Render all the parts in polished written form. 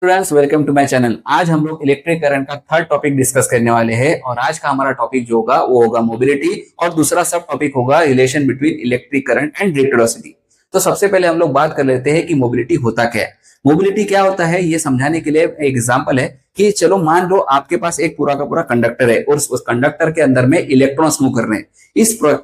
Students, welcome to my channel. आज हम लोग इलेक्ट्रिक करंट का थर्ड टॉपिक डिस्कस करने वाले हैं और आज का हमारा टॉपिक जो होगा वो होगा मोबिलिटी और दूसरा सब टॉपिक होगा relation between electric current and drift velocity. तो सबसे पहले हम लोग बात कर लेते हैं कि मोबिलिटी होता क्या है। मोबिलिटी क्या होता है ये समझाने के लिए एक एग्जांपल है कि चलो मान लो आपके पास एक पूरा का पूरा कंडक्टर है और उस कंडक्टर के अंदर में इलेक्ट्रॉन्स मूव कर रहे हैं।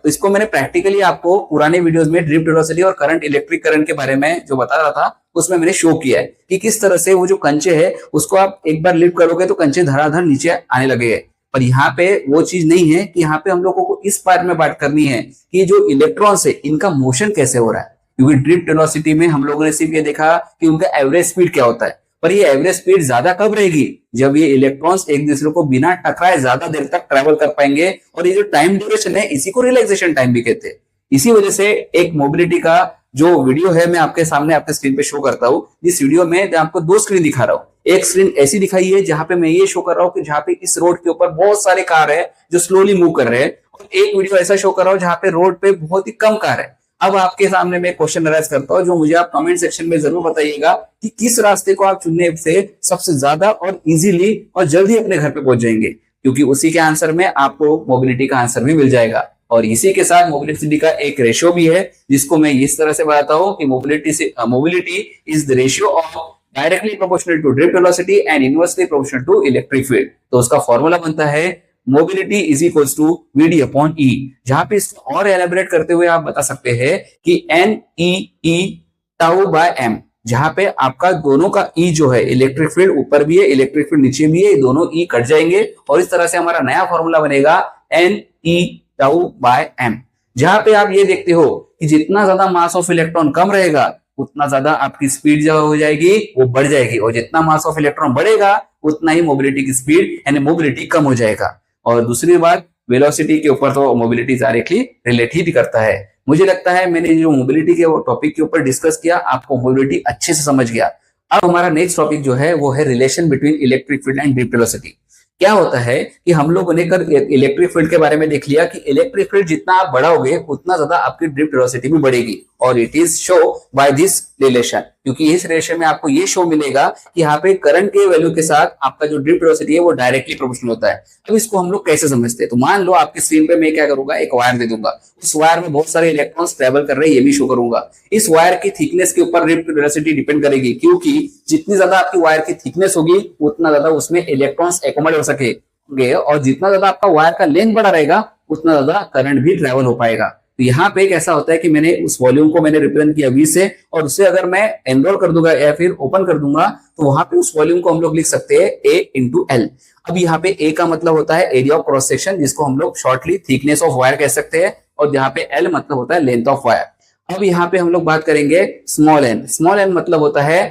इसको मैंने प्रैक्टिकली आपको पुराने वीडियोस में ड्रिफ्ट वेलोसिटी और करंट इलेक्ट्रिक करंट के बारे में जो बता रहा था उसमें मैंने शो किया है कि किस तरह से वो जो कंचे है उसको आप एक बार लिफ्ट करोगे तो कंचे धड़ाधड़ नीचे आने लगेंगे। पर यहाँ पे वो चीज नहीं है कि यहाँ पे हम लोगों को इस पार्ट में बात करनी है कि जो इलेक्ट्रॉन्स है इनका मोशन कैसे हो रहा है, क्योंकि ड्रिफ्ट वेलोसिटी में हम लोगों ने सिर्फ ये देखा कि उनका एवरेज स्पीड क्या होता है। पर ये एवरेज स्पीड ज्यादा कब रहेगी जब ये इलेक्ट्रॉन्स एक दूसरे को बिना टकराए ज्यादा देर तक ट्रेवल कर पाएंगे। और ये जो टाइम ड्यूरेशन है इसी को रिलैक्सेशन टाइम भी कहते हैं। इसी वजह से एक मोबिलिटी का जो वीडियो है मैं आपके सामने आपके स्क्रीन पे शो करता हूँ। इस वीडियो में मैं आपको दो स्क्रीन दिखा रहा हूँ। एक स्क्रीन ऐसी दिखाई है जहां पे मैं ये शो कर रहा हूँ कि जहां पे इस रोड के ऊपर बहुत सारे कार है जो स्लोली मूव कर रहे हैं, और एक वीडियो ऐसा शो कर रहा हूँ जहां पे रोड पे बहुत ही कम कार है। अब आपके सामने मैं क्वेश्चन अराइज करता हूँ जो मुझे आप कमेंट सेक्शन में जरूर बताइएगा कि किस रास्ते को आप चुनने से सबसे ज्यादा और इजीली और जल्दी अपने घर पे पहुंच जाएंगे, क्योंकि उसी के आंसर में आपको मोबिलिटी का आंसर भी मिल जाएगा। और इसी के साथ मोबिलिटी का एक रेशियो भी है जिसको मैं इस तरह से बताता हूँ कि mobility is the ratio of directly proportional to drift velocity and inversely proportional to electric field. तो उसका फॉर्मूला बनता है mobility is equals to VD upon E, जहां पे इसको और एलेबोरेट करते हुए आप बता सकते हैं कि N E E tau by m, जहां पे आपका दोनों का ई जो है इलेक्ट्रिक फील्ड ऊपर भी है इलेक्ट्रिक फील्ड नीचे भी है, दोनों ई कट जाएंगे और इस तरह से हमारा नया फॉर्मूला बनेगा n e tau by m. जहां पे आप ये देखते हो कि जितना ज्यादा मास ऑफ इलेक्ट्रॉन कम रहेगा उतना ज्यादा आपकी स्पीड जो हो जाएगी वो बढ़ जाएगी, और जितना मास ऑफ इलेक्ट्रॉन बढ़ेगा उतना ही मोबिलिटी की स्पीड यानी मोबिलिटी कम हो जाएगा। और दूसरी बात, वेलोसिटी के ऊपर तो मोबिलिटी डायरेक्टली रिलेट ही करता है। मुझे लगता है मैंने जो मोबिलिटी के टॉपिक के ऊपर डिस्कस किया आपको मोबिलिटी अच्छे से समझ गया। अब हमारा नेक्स्ट टॉपिक जो है वो है relation between electric field and drift velocity. क्या होता है कि हम लोगों ने कर इलेक्ट्रिक फील्ड के बारे में देख लिया कि इलेक्ट्रिक फील्ड जितना आप बढ़ाओगे उतना ज्यादा आपकी ड्रिफ्ट वेलोसिटी भी बढ़ेगी, और it is show by this relation, क्योंकि इस रिलेशन में आपको ये शो मिलेगा कि यहाँ पे करंट के वैल्यू के साथ आपका जो ड्रिफ्ट वेलोसिटी है वो डायरेक्टली प्रोपोर्शनल होता है। अब इसको हम लोग कैसे समझते हैं, तो मान लो आपकी स्क्रीन पे मैं क्या करूंगा, एक वायर दे दूंगा, उस वायर में बहुत सारे इलेक्ट्रॉन्स ट्रेवल कर रहे हैं ये भी शो करूंगा। इस वायर की थिकनेस के ऊपर ड्रिफ्ट वेलोसिटी डिपेंड करेगी, क्योंकि जितनी ज्यादा आपकी वायर की थिकनेस होगी उतना ज्यादा उसमें इलेक्ट्रॉन्स एकोमोडेट हो सकेंगे, और जितना ज्यादा आपका वायर का लेंथ बड़ा रहेगा उतना ज्यादा करंट भी ट्रेवल हो पाएगा। तो यहाँ पे एक ऐसा होता है कि मैंने उस वॉल्यूम को मैंने रिप्रेजेंट किया V से, और उससे अगर मैं एनरोल कर दूंगा या फिर ओपन कर दूंगा तो वहां पे उस वॉल्यूम को हम लोग लिख सकते हैं A इंटू एल। अब यहाँ पे A का मतलब होता है एरिया ऑफ क्रॉस सेक्शन, जिसको हम लोग शॉर्टली थिकनेस ऑफ वायर कह सकते हैं, और यहाँ पे L मतलब होता है लेंथ ऑफ वायर। अब यहाँ पे हम लोग बात करेंगे स्मॉल एन। स्मॉल एन मतलब होता है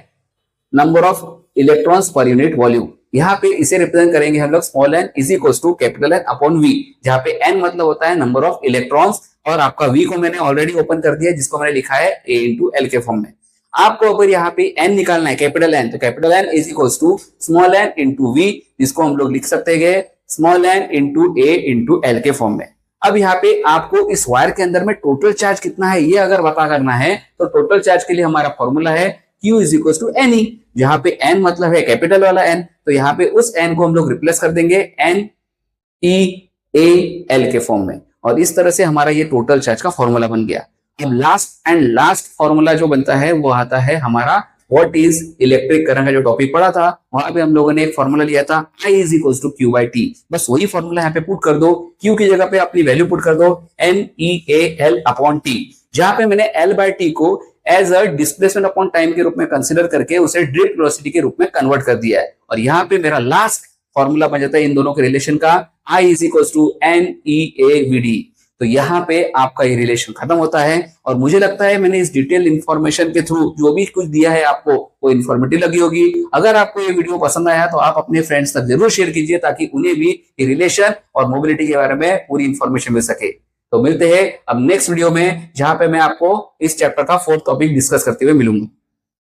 number of electrons per unit volume. यहाँ पे इसे रिप्रेजेंट करेंगे हम लोग small n is equals to capital n upon v, जहाँ पे एन मतलब होता है नंबर ऑफ इलेक्ट्रॉन्स, और आपका वी को मैंने ऑलरेडी ओपन कर दिया जिसको मैंने लिखा है ए इंटू एल के फॉर्म में। आपको अगर यहाँ पे एन निकालना है कैपिटल एन, तो capital N is equals to small n into V, जिसको हम लोग लिख सकते हैं small n into A into L के फॉर्म में। अब यहाँ पे आपको इस वायर के अंदर में टोटल चार्ज कितना है ये अगर पता करना है तो टोटल चार्ज के लिए हमारा फॉर्मूला है Q is equal to N E, जहां पे n मतलब है कैपिटल वाला n, तो यहाँ पे उस n को हम लोग रिप्लेस कर देंगे n e a l के फॉर्म में, और इस तरह से हमारा ये टोटल चार्ज का फॉर्मूला बन गया। अब लास्ट फॉर्मूला जो बनता है वो आता है हमारा व्हाट इज इलेक्ट्रिक करंट का जो टॉपिक पढ़ा था वहां पे हम लोगों ने एक फॉर्मूला लिया था I is equal to Q by T। बस वही फॉर्मूला यहाँ पे पुट कर दो, Q की जगह पे अपनी वैल्यू पुट कर दो N E A L upon T, जहां पे मैंने L बाई T को as a displacement upon time के रूप में कंसिडर करके उसे ड्रिफ्ट वेलोसिटी के रूप में कन्वर्ट कर दिया है, और यहाँ पे मेरा लास्ट फॉर्मूला बन जाता है इन दोनों के रिलेशन का I is equal to N E A V D. तो यहाँ पे आपका ये रिलेशन खत्म होता है, और मुझे लगता है मैंने इस डिटेल इंफॉर्मेशन के थ्रू जो भी कुछ दिया है आपको वो इन्फॉर्मेटिव लगी होगी। अगर आपको ये वीडियो पसंद आया तो आप अपने फ्रेंड्स तक जरूर शेयर कीजिए ताकि उन्हें भी ये रिलेशन और मोबिलिटी के बारे में पूरी इंफॉर्मेशन मिल सके। तो मिलते हैं अब नेक्स्ट वीडियो में, जहां पे मैं आपको इस चैप्टर का 4th टॉपिक डिस्कस करते हुए मिलूंगा।